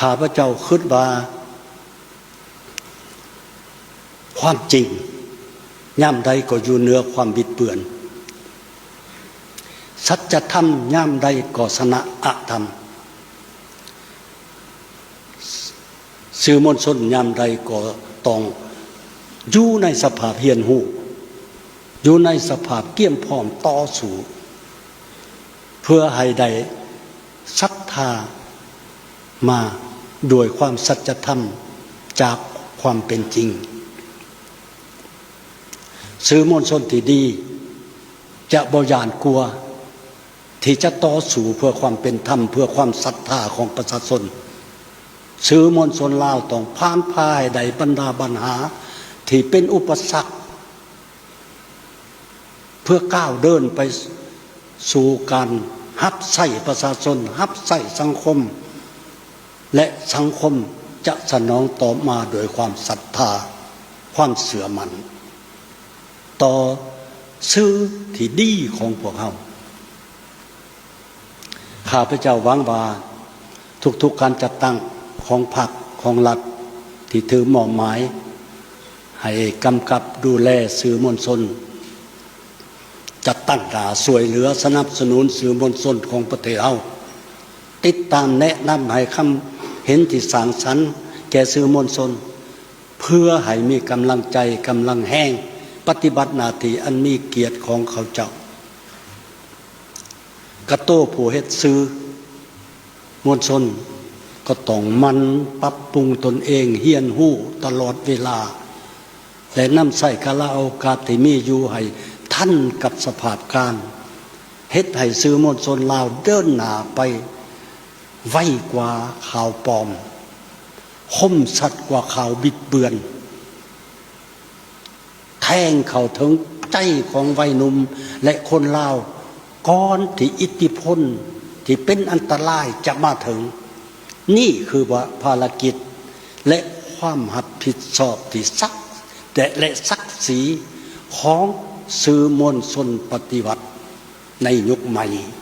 ข้าพเจ้าคิดว่าความจริงย่ำใดก็อยู่เหนือความบิดเบือนสัจธรรมย่ำใดก็ชนะอธรรมสื่อมวลชนย่ำใดก็ต้องอยู่ในสภาพเฮียนหูอยู่ในสภาพเกี่ยมพร้อมต่อสู้เพื่อให้ได้ศรัทธามาโดยความสัจธรรมจากความเป็นจริงสื่อมวลชนที่ดีจะบ่หย่านกลัวที่จะต่อสู้เพื่อความเป็นธรรมเพื่อความศรัทธาของประชาชนสื่อมวลชนลาวต้องผ่านพายใดบรรดาปัญหาที่เป็นอุปสรรคเพื่อก้าวเดินไปสู่การฮับใส่ประชาชนฮับใส่สังคมและสังคมจะสนองตอบมาโดยความศรัทธาความเสื่อมันต่อสื่อที่ดีของพวกเราข้าพเจ้าหวังว่าทุกๆการจัดตั้งของพรรคของรัฐที่ถือมอบหมายให้กำกับดูแลสื่อมวลชนจัดตั้งด่าช่วยเหลือสนับสนุนสื่อมวลชนของประเทศเราติดตามแนะนำให้คำเห็นที่สร้างสรรค์แก่สื่อมวลชนเพื่อให้มีกำลังใจกำลังแห้งปฏิบัติหน้าที่อันมีเกียรติของเขาเจ้ากระโต้ผู้เฮ็ดสื่อมวลชนก็ต้องมันปรับปรุงตนเองเฮียนหู้ตลอดเวลาและนำใส่กาลโอกาสที่มีอยู่ให้ท่านกับสภาพการเฮ็ดให้สื่อมวลชนลาวเดินหน้าไปไวกว่าข่าวปลอมคมชัดกว่าข่าวบิดเบือนแทงเข้าถึงใจของวัยหนุ่มและคนลาวก่อนที่อิทธิพลที่เป็นอันตรายจะมาถึงนี่คือว่าภารกิจและความรับผิดชอบที่และศักดิ์ศรีของสื่อมวลชนปฏิวัติในยุคใหม่